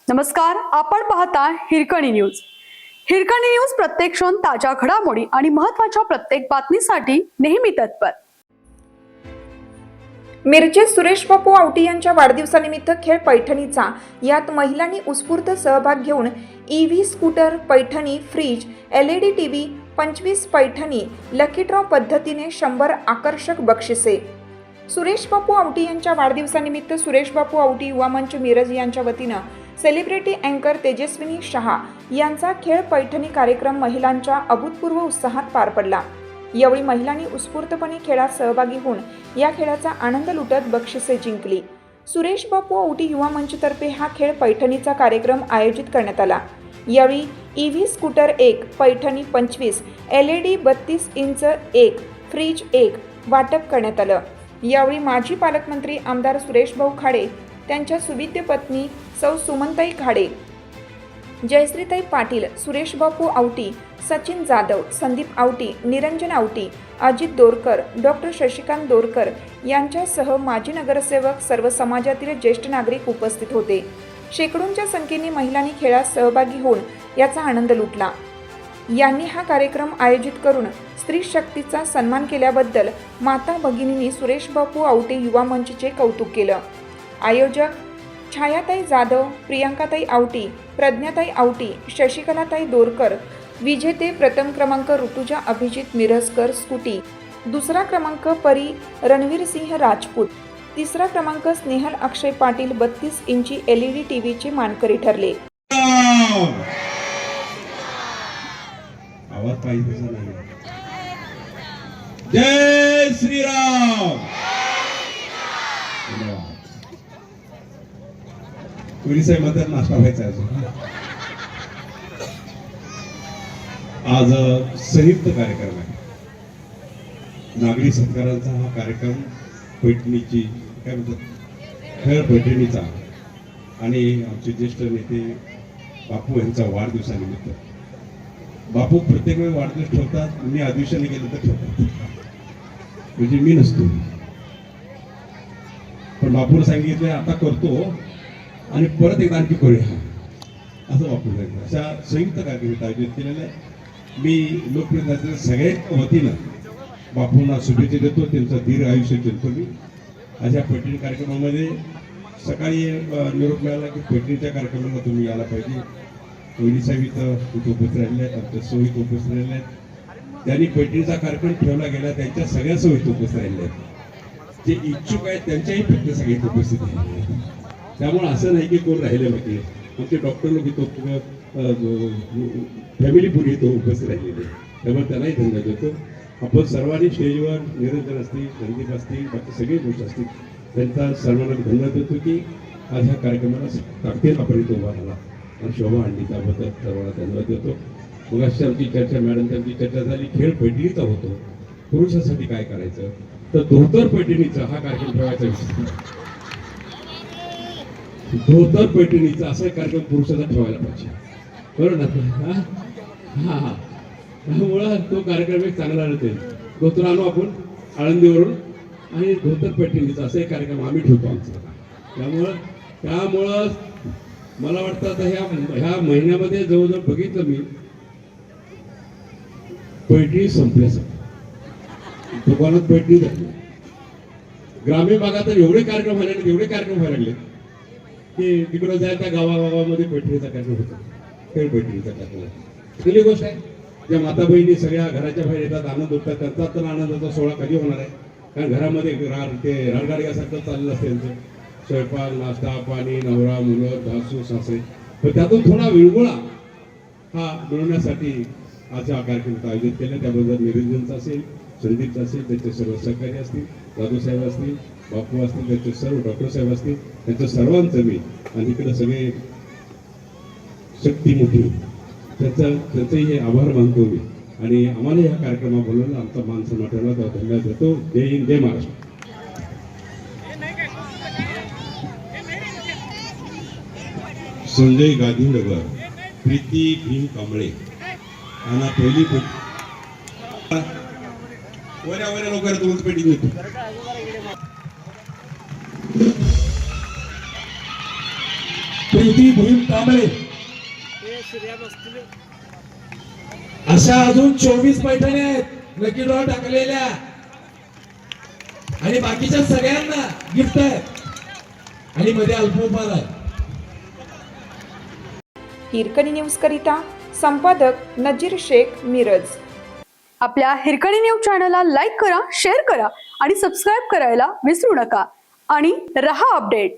नमस्कार, आपण पाहता हिरकणी न्यूज. हिरकणी न्यूज प्रत्येक क्षण ताज्या घडामोडी आणि महत्त्वाच्या प्रत्येक बातमीसाठी नेहमी तत्पर. मिरजेत सुरेश बापू आवटी यांच्या वाढदिवसानिमित्त खेळ पैठणीचा. यात महिलांनी उत्स्फूर्त सहभाग घेऊन EV scooter, Paithani, fridge, LED TV, 25 Paithani, lucky draw पद्धतीने 100 आकर्षक बक्षिसे. सुरेश बापू आवटी यांच्या वाढदिवसानिमित्त सुरेश बापू आवटी युवा मंच मिरज यांच्या वतीनं सेलिब्रिटी अँकर तेजस्विनी शहा यांचा खेळ पैठणी कार्यक्रम महिलांच्या अभूतपूर्व उत्साहात पार पडला. यावेळी महिलांनी उत्स्फूर्तपणे खेळात सहभागी होऊन या खेळाचा आनंद लुटत बक्षिसे जिंकली. सुरेश बापू आवटी युवा मंचतर्फे हा खेळ पैठणीचा कार्यक्रम आयोजित करण्यात आला. यावेळी EV scooter 1, Paithani 25, LED 32 inch 1, fridge 1 वाटप करण्यात आलं. यावेळी माजी पालकमंत्री आमदार सुरेशभाऊ खाडे, त्यांच्या सुविद्य पत्नी सौ सुमनताई खाडे, जयश्रीताई पाटील, सुरेश बापू आवटी, सचिन जाधव, संदीप आवटी, निरंजन आवटी, अजित दोरकर, डॉक्टर शशिकांत दोरकर यांच्यासह माजी नगरसेवक, सर्व समाजातील ज्येष्ठ नागरिक उपस्थित होते. शेकडोंच्या संख्येने महिलांनी खेळात सहभागी होऊन याचा आनंद लुटला. यांनी हा कार्यक्रम आयोजित करून स्त्री शक्तीचा सन्मान केल्याबद्दल माता भगिनींनी सुरेश बापू आवटे युवा मंचचे कौतुक केलं. आयोजक छायाताई जाधव, प्रियांकाताई आवटी, प्रज्ञाताई आवटी, शशिकलाताई दोरकर. विजेते प्रथम क्रमांक ऋतुजा अभिजित मिरजकर स्कूटी, दुसरा क्रमांक परी रणवीर सिंह राजपूत, तिसरा क्रमांक स्नेहल अक्षय पाटील 32 इंची LED TVचे मानकरी ठरले. आवाज पाहिजे तसा नाही. जय श्रीराम. पुरी साहेब म्हणतात नाश्ता व्हायचा अजून. आज संयुक्त कार्यक्रम आहे. नागरी सत्कारांचा हा कार्यक्रम पैठणीची काय म्हणतात खेळ पैठणीचा आणि आमचे ज्येष्ठ नेते बापू यांचा वाढदिवसानिमित्त. बापू प्रत्येक वेळी वाढदिवस ठेवतात, मी आदिवसाने गेलो तर ठेवतात, म्हणजे मी नसतो. पण बापूला सांगितलं आता करतो आणि परत एकदा आणखी करूया असं बापू सांगितलं. अशा संयुक्त कार्यक्रम आयोजित केलेलं आहे. मी लोकप्रतिनिधीच्या सगळ्यांच्या वतीनं बापूंना शुभेच्छा देतो, त्यांचं दीर्घ आयुष्य देतो. मी अशा पैठणी कार्यक्रमामध्ये सकाळी निरोप मिळाला की पैठणीच्या कार्यक्रमाला तुम्ही यायला पाहिजे. कोहली साहेब इथं उपस्थित राहिले आहेत, आमच्या सोयीत उपस्थित राहिले आहेत. त्यांनी पैठणीचा कार्यक्रम ठेवला गेला, त्यांच्या सगळ्या सोयीत उपस्थित राहिले आहेत. जे इच्छुक आहेत त्यांच्याही पैठणी सगळ्यात उपस्थित राहिले आहेत. त्यामुळे असं नाही की कोण राहिले बाकी. आमचे डॉक्टर लोक इथं फॅमिली पुरी इथं उपस्थित राहिलेले, त्यामुळे त्यांनाही धन्यवाद देतो. आपण सर्वांनी स्टेजवर निरंजन असतील, संदीप असतील, बाकी सगळे गोष्ट असतील, त्यांचा सर्वांना धन्यवाद देतो की आज ह्या कार्यक्रमाला ताकदीनं आपण इथं उभा राहिला आणि शोभा आणली, त्याबद्दल सर्वांना धन्यवाद देतो. मग अशी आमची चर्चा, मॅडम त्यांची चर्चा झाली, खेळ पैठणीचा होतो. पुरुषासाठी काय करायचं तर धोतर पैठणीचा हा कार्यक्रम ठेवायचा विषय. धोतर पैठणीचा असा एक कार्यक्रम पुरुषाचा ठेवायला पाहिजे, बरोबर ना? हा हा त्यामुळं तो कार्यक्रम एक चांगला राहते. धोतर आणू आपण आळंदीवरून आणि धोतर पैठणीचा असा एक कार्यक्रम आम्ही ठेवतो आमचा. त्यामुळं मला वाटतं आता ह्या महिन्यामध्ये जवळजवळ बघितलं मी पैठणी संपल्यासारखं. दुकानात पैठणी झाली. ग्रामीण भागात तर एवढे कार्यक्रम व्हायला लागले की तिकडं जाय त्या गावागावामध्ये पैठणीचा कार्यक्रम होता, खेळ पैठणीचा कार्यक्रम. पहिली गोष्ट आहे, ज्या माता बहिणी सगळ्या घराच्या बाहेर येतात, आनंद उठतात, त्यांचा तर आनंदाचा सोहळा कधी होणार आहे? कारण घरामध्ये ते रानगाडग्यासारखं चाललं असते त्यांचं. स्वयंपाक, नाश्ता, पाणी, नवरा, मुलं, सासू सासरे, पण त्यातून थोडा विरंगुळा हा मिळवण्यासाठी आज हा कार्यक्रम आयोजित केला. त्याबद्दल निरंजनचा असेल, संदीपचा असेल, त्यांचे सर्व सहकारी असतील, जाधवसाहेब असतील, बापू असतील, त्यांचे सर्व डॉक्टर साहेब असतील, त्यांचं सर्वांचं मी आणि इकडे सगळे शक्ती मोठी त्यांचंही हे आभार मानतो मी. आणि आम्हाला या कार्यक्रमात बोलवलं, आमचा मान सन्मान ठेवला, धन्यवाद देतो. जय हिंद, जय महाराष्ट्र. संजय गांधीनगर, प्रीती भीम कांबळे यांना पहिली पेटी वऱ्या लवकर दोन पेटी देतो. प्रीती भीम कांबळे अशा अजून 24 पैठणी आहेत लकी ड्रॉ टाकलेल्या आणि बाकीच्या सगळ्यांना गिफ्ट आहेत आणि मध्ये अल्पोपार आहे. हिरकणी न्यूज करिता संपादक नजीर शेख, मिरज. आपल्या हिरकणी न्यूज चॅनलला लाईक करा, शेअर करा आणि सबस्क्राईब करायला विसरू नका आणि रहा अपडेट.